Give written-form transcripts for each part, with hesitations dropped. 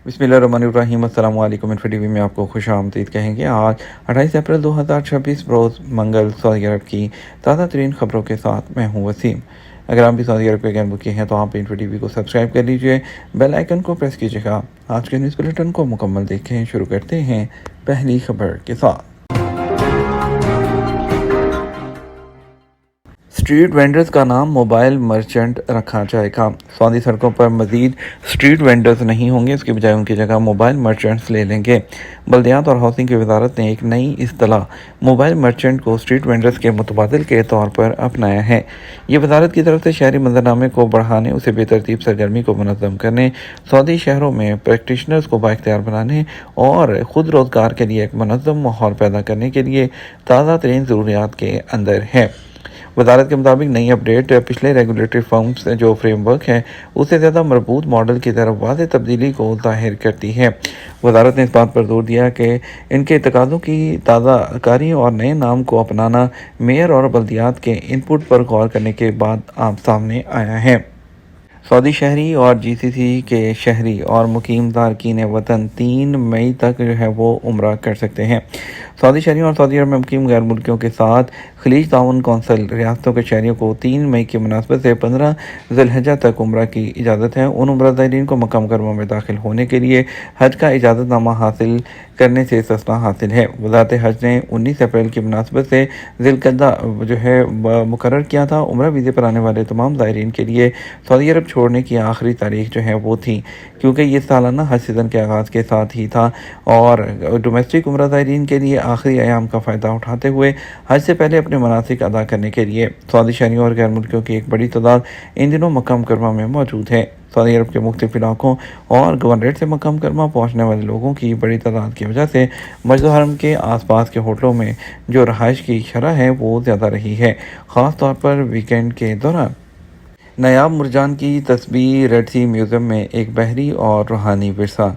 بسم اللہ الرحمن الرحیم۔ السلام علیکم۔ انفو ٹی وی میں آپ کو خوش آمدید کہیں گے۔ آج 28 اپریل 2026 روز منگل سعودی عرب کی تازہ ترین خبروں کے ساتھ میں ہوں وسیم۔ اگر آپ بھی سعودی عرب کے غیر ملکی ہیں تو آپ انفو ٹی وی کو سبسکرائب کر لیجئے، بیل آئیکن کو پریس کیجئے گا۔ آج کے نیوز بلیٹن کو مکمل دیکھیں۔ شروع کرتے ہیں پہلی خبر کے ساتھ۔ اسٹریٹ وینڈرز کا نام موبائل مرچنٹ رکھا جائے گا۔ سعودی سڑکوں پر مزید اسٹریٹ وینڈرز نہیں ہوں گے، اس کی بجائے ان کی جگہ موبائل مرچنٹس لے لیں گے۔ بلدیات اور ہاؤسنگ کی وزارت نے ایک نئی اصطلاح موبائل مرچنٹ کو اسٹریٹ وینڈرز کے متبادل کے طور پر اپنایا ہے۔ یہ وزارت کی طرف سے شہری منظرنامے کو بڑھانے، اسے بے ترتیب سرگرمی کو منظم کرنے، سعودی شہروں میں پریکٹیشنرز کو بااختیار بنانے اور خود روزگار کے لیے ایک منظم ماحول پیدا کرنے کے لیے تازہ ترین ضروریات کے اندر ہے۔ وزارت کے مطابق نئی اپڈیٹ پچھلے ریگولیٹری فرمز جو فریم ورک ہے اس سے زیادہ مربوط ماڈل کی طرف واضح تبدیلی کو ظاہر کرتی ہے۔ وزارت نے اس بات پر زور دیا کہ ان کے تقاضوں کی تازہ کاری اور نئے نام کو اپنانا میئر اور بلدیات کے ان پٹ پر غور کرنے کے بعد سامنے آیا ہے۔ سعودی شہری اور جی سی سی کے شہری اور مقیم تارکین وطن 3 مئی تک وہ عمرہ کر سکتے ہیں۔ سعودی شہریوں اور سعودی عرب میں مقیم غیر ملکیوں کے ساتھ خلیج تعاون کونسل ریاستوں کے شہریوں کو 3 مئی کی مناسبت سے 15 ذی الحجہ تک عمرہ کی اجازت ہے۔ ان عمرہ زائرین کو مکہ مکرمہ میں داخل ہونے کے لیے حج کا اجازت نامہ حاصل کرنے سے استثناء حاصل ہے۔ وزارت حج نے 19 اپریل کی مناسبت سے ذی القعدہ مقرر کیا تھا۔ عمرہ ویزے پر آنے والے تمام زائرین کے لیے سعودی عرب چھوڑنے کی آخری تاریخ وہ تھی، کیونکہ یہ سالانہ حج سیزن کے آغاز کے ساتھ ہی تھا اور ڈومیسٹک عمرہ زائرین کے لیے آخری ایام کا فائدہ اٹھاتے ہوئے حج سے پہلے اپنے مناسک ادا کرنے کے لیے سعودی شہریوں اور غیر ملکیوں کی ایک بڑی تعداد ان دنوں مکہ مکرمہ میں موجود ہے۔ سعودی عرب کے مختلف علاقوں اور گورنریٹ سے مکہ مکرمہ پہنچنے والے لوگوں کی بڑی تعداد کی وجہ سے مسجد الحرم کے آس پاس کے ہوٹلوں میں جو رہائش کی شرح ہے وہ زیادہ رہی ہے، خاص طور پر ویکینڈ کے دوران۔ نایاب مرجان کی تسبیح ریڈ سی میوزیم میں ایک بحری اور روحانی ورثہ۔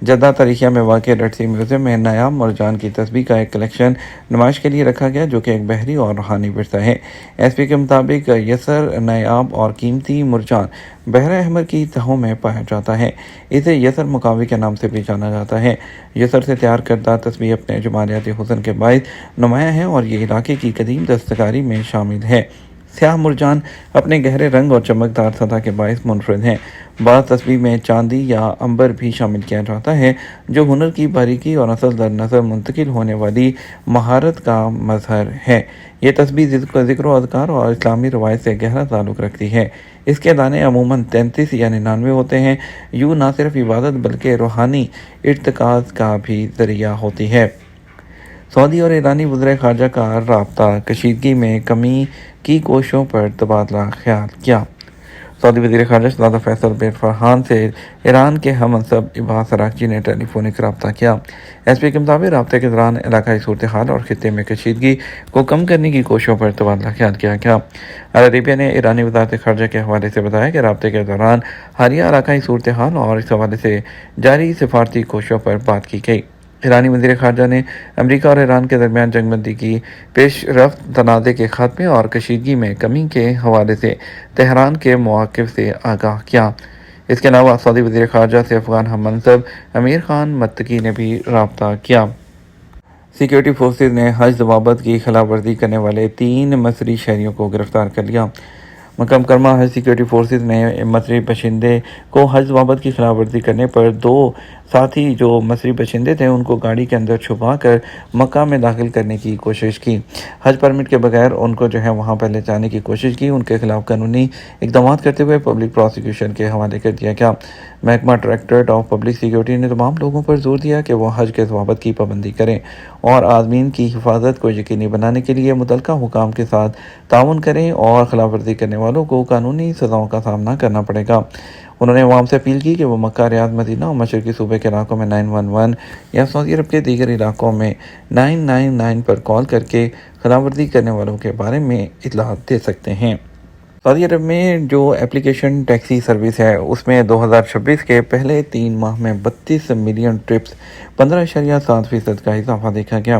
جدہ تاریخیہ میں واقع ریڈ سی میوزیم میں نایاب مرجان کی تسبیح کا ایک کلیکشن نمائش کے لیے رکھا گیا، جو کہ ایک بحری اور روحانی ورثہ ہے۔ ایس پی کے مطابق یسر نایاب اور قیمتی مرجان بحر احمر کی تہوں میں پایا جاتا ہے۔ اسے یسر مکاوی کے نام سے بھی جانا جاتا ہے۔ یسر سے تیار کردہ تسبیح اپنے جمالیاتی حسن کے باعث نمایاں ہے اور یہ علاقے کی قدیم دستکاری میں شامل ہے۔ سیاہ مرجان اپنے گہرے رنگ اور چمکدار سطح کے باعث منفرد ہیں۔ بعض تسبیح میں چاندی یا عنبر بھی شامل کیا جاتا ہے، جو ہنر کی باریکی اور نسل در نسل منتقل ہونے والی مہارت کا مظہر ہے۔ یہ تسبیح ذکر و اذکار اور اسلامی روایت سے گہرا تعلق رکھتی ہے۔ اس کے دانے عموماً 33 یا 99 ہوتے ہیں۔ یوں نہ صرف عبادت بلکہ روحانی ارتقاء کا بھی ذریعہ ہوتی ہے۔ سعودی اور ایرانی وزرائے خارجہ کا رابطہ کشیدگی میں کمی کی کوششوں پر تبادلہ خیال کیا۔ سعودی وزیر خارجہ شہزادہ فیصل بن فرحان سے ایران کے ہم منصب عباس اراغچی نے ٹیلی فونک رابطہ کیا۔ ایس پی کے مطابق رابطے کے دوران علاقائی صورتحال اور خطے میں کشیدگی کو کم کرنے کی کوششوں پر تبادلہ خیال کیا گیا۔ العربیہ نے ایرانی وزارت خارجہ کے حوالے سے بتایا کہ رابطے کے دوران حالیہ علاقائی صورتحال اور اس حوالے سے جاری سفارتی کوششوں پر بات کی گئی۔ ایرانی وزیر خارجہ نے امریکہ اور ایران کے درمیان جنگ بندی کی پیش رفت، تنازع کے خاتمے اور کشیدگی میں کمی کے حوالے سے تہران کے مواقف سے آگاہ کیا۔ اس کے علاوہ سعودی وزیر خارجہ سے افغان ہم منصب امیر خان متقی نے بھی رابطہ کیا۔ سیکیورٹی فورسز نے حج ضوابط کی خلاف ورزی کرنے والے 3 مصری شہریوں کو گرفتار کر لیا۔ مکہ مکرمہ حج سیکیورٹی فورسز نے مصری باشندے کو حج ضوابط کی خلاف ورزی کرنے پر 2 ساتھی جو مصری باشندے تھے ان کو گاڑی کے اندر چھپا کر مکہ میں داخل کرنے کی کوشش کی۔ حج پرمٹ کے بغیر ان کو وہاں پہلے جانے کی کوشش کی۔ ان کے خلاف قانونی اقدامات کرتے ہوئے پبلک پراسیکیوشن کے حوالے کر دیا گیا۔ محکمہ ڈائریکٹریٹ آف پبلک سیکیورٹی نے تمام لوگوں پر زور دیا کہ وہ حج کے ضوابط کی پابندی کریں اور عازمین کی حفاظت کو یقینی بنانے کے لیے متعلقہ حکام کے ساتھ تعاون کریں اور خلاف ورزی کرنے والوں کو قانونی سزاؤں کا سامنا کرنا پڑے گا۔ انہوں نے عوام سے اپیل کی کہ وہ مکہ، ریاض، مدینہ اور مشرقی صوبے کے علاقوں میں 911 یا سعودی عرب کے دیگر علاقوں میں 999 پر کال کر کے خلاف ورزی کرنے والوں کے بارے میں اطلاعات دے سکتے ہیں۔ سعودی عرب میں جو اپلیکیشن ٹیکسی سروس ہے اس میں 2026 کے پہلے 3 ماہ میں 32 ملین ٹرپس 15.7% کا اضافہ دیکھا گیا۔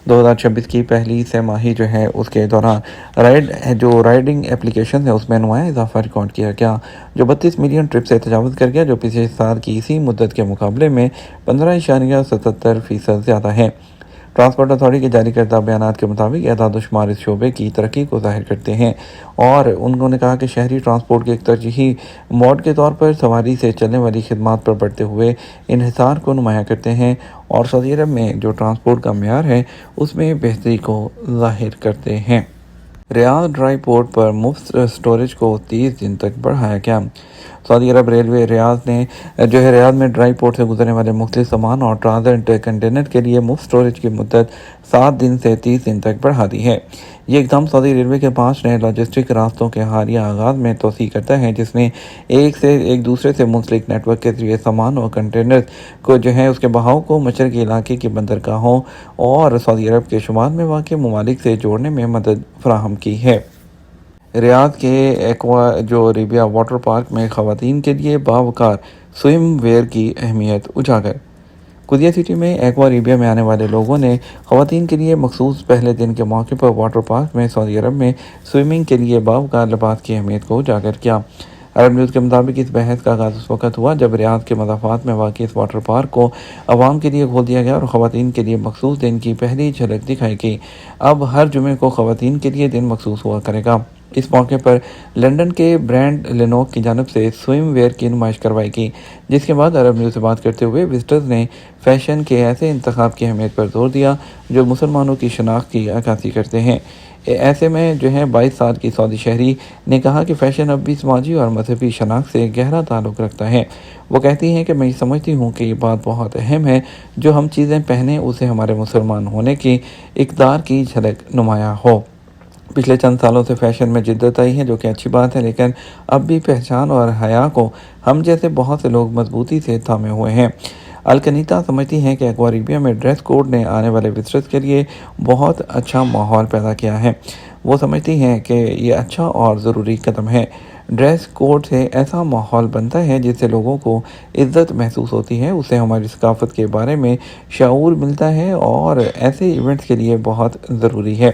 2026 کی پہلی سہ ماہی جو ہے اس کے دوران رائڈنگ اپلیکیشن ہے اس میں نمایاں اضافہ ریکارڈ کیا گیا، جو 32 ملین ٹرپ سے تجاوز کر گیا، جو پچھلے سال کی اسی مدت کے مقابلے میں 15.77% زیادہ ہے۔ ٹرانسپورٹ اتھارٹی کے جاری کردہ بیانات کے مطابق اعداد و شمار اس شعبے کی ترقی کو ظاہر کرتے ہیں، اور انہوں نے کہا کہ شہری ٹرانسپورٹ کے ایک ترجیحی موڈ کے طور پر سواری سے چلنے والی خدمات پر بڑھتے ہوئے انحصار کو نمایاں کرتے ہیں، اور سعودی عرب میں جو ٹرانسپورٹ کا معیار ہے اس میں بہتری کو ظاہر کرتے ہیں۔ ریاض ڈرائی پورٹ پر مفت سٹوریج کو 30 دن تک بڑھایا گیا۔ سعودی عرب ریلوے ریاض میں ڈرائی پورٹ سے گزرنے والے مختلف سامان اور ٹرانزٹ کنٹینر کے لیے مفت سٹوریج کی مدت 7 دن سے 30 دن تک بڑھا دی ہے۔ یہ اقدام سعودی ریلوے کے 5 نئے لاجسٹک راستوں کے حالیہ آغاز میں توسیع کرتا ہے، جس نے ایک دوسرے سے منسلک نیٹ ورک کے ذریعے سامان اور کنٹینر کو اس کے بہاؤ کو مشرقی علاقے کی بندرگاہوں اور سعودی عرب کے شمال میں واقع ممالک سے جوڑنے میں مدد فراہم کی ہے۔ ریاض کے ریبیا واٹر پارک میں خواتین کے لیے باوقار سوئم ویئر کی اہمیت اجاگر۔ قدیہ سٹی میں ریبیا میں آنے والے لوگوں نے خواتین کے لیے مخصوص پہلے دن کے موقع پر واٹر پارک میں سعودی عرب میں سوئمنگ کے لیے باوقار لباس کی اہمیت کو اجاگر کیا۔ عرب نیوز کے مطابق اس بحث کا آغاز اس وقت ہوا جب ریاض کے مضافات میں واقع اس واٹر پارک کو عوام کے لیے کھول دیا گیا اور خواتین کے لیے مخصوص دن کی پہلی جھلک دکھائی گئی۔ اب ہر جمعے کو خواتین کے لیے دن مخصوص ہوا کرے گا۔ اس موقع پر لندن کے برانڈ لینوک کی جانب سے سوئم ویئر کی نمائش کروائی گئی، جس کے بعد عرب نیوز سے بات کرتے ہوئے وزٹرز نے فیشن کے ایسے انتخاب کی اہمیت پر زور دیا جو مسلمانوں کی شناخت کی عکاسی کرتے ہیں۔ ایسے میں 22 سال کی سعودی شہری نے کہا کہ فیشن اب بھی سماجی اور مذہبی شناخت سے گہرا تعلق رکھتا ہے۔ وہ کہتی ہیں کہ میں سمجھتی ہوں کہ یہ بات بہت اہم ہے، جو ہم چیزیں پہنیں اسے ہمارے مسلمان ہونے کی اقدار کی جھلک نمایاں ہو۔ پچھلے چند سالوں سے فیشن میں جدت آئی ہے، جو کہ اچھی بات ہے، لیکن اب بھی پہچان اور حیا کو ہم جیسے بہت سے لوگ مضبوطی سے تھامے ہوئے ہیں۔ الکنیتا سمجھتی ہیں کہ ایکواریبیا میں ڈریس کوڈ نے آنے والے وزٹرز کے لیے بہت اچھا ماحول پیدا کیا ہے۔ وہ سمجھتی ہیں کہ یہ اچھا اور ضروری قدم ہے۔ ڈریس کوڈ سے ایسا ماحول بنتا ہے جس سے لوگوں کو عزت محسوس ہوتی ہے، اس سے ہماری ثقافت کے بارے میں شعور ملتا ہے اور ایسے ایونٹس کے لیے بہت ضروری ہے۔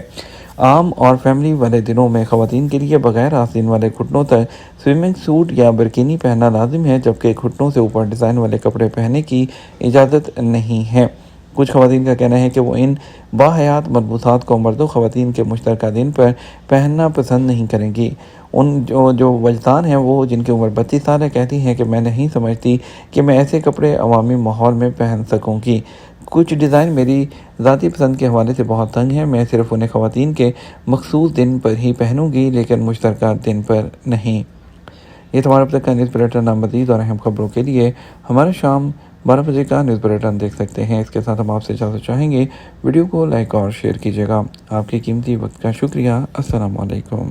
عام اور فیملی والے دنوں میں خواتین کے لیے بغیر آستین والے گھٹنوں تک سوئمنگ سوٹ یا برکینی پہننا لازم ہے، جبکہ گھٹنوں سے اوپر ڈیزائن والے کپڑے پہننے کی اجازت نہیں ہے۔ کچھ خواتین کا کہنا ہے کہ وہ ان باحیات ملبوسات کو مرد و خواتین کے مشترکہ دن پر پہننا پسند نہیں کریں گی۔ جو وجدان ہیں وہ جن کی عمر 32 سال ہے کہتی ہیں کہ میں نہیں سمجھتی کہ میں ایسے کپڑے عوامی ماحول میں پہن سکوں گی۔ کچھ ڈیزائن میری ذاتی پسند کے حوالے سے بہت تنگ ہیں، میں صرف انہیں خواتین کے مخصوص دن پر ہی پہنوں گی، لیکن مشترکہ دن پر نہیں۔ یہ تمہارا اب تک کا نیوز بلیٹن۔ مزید اور اہم خبروں کے لیے ہمارا شام 12 بجے کا نیوز بلیٹن دیکھ سکتے ہیں۔ اس کے ساتھ ہم آپ سے اجازت چاہیں گے، ویڈیو کو لائک اور شیئر کیجیے گا۔ آپ کے قیمتی وقت کا شکریہ۔ السلام علیکم۔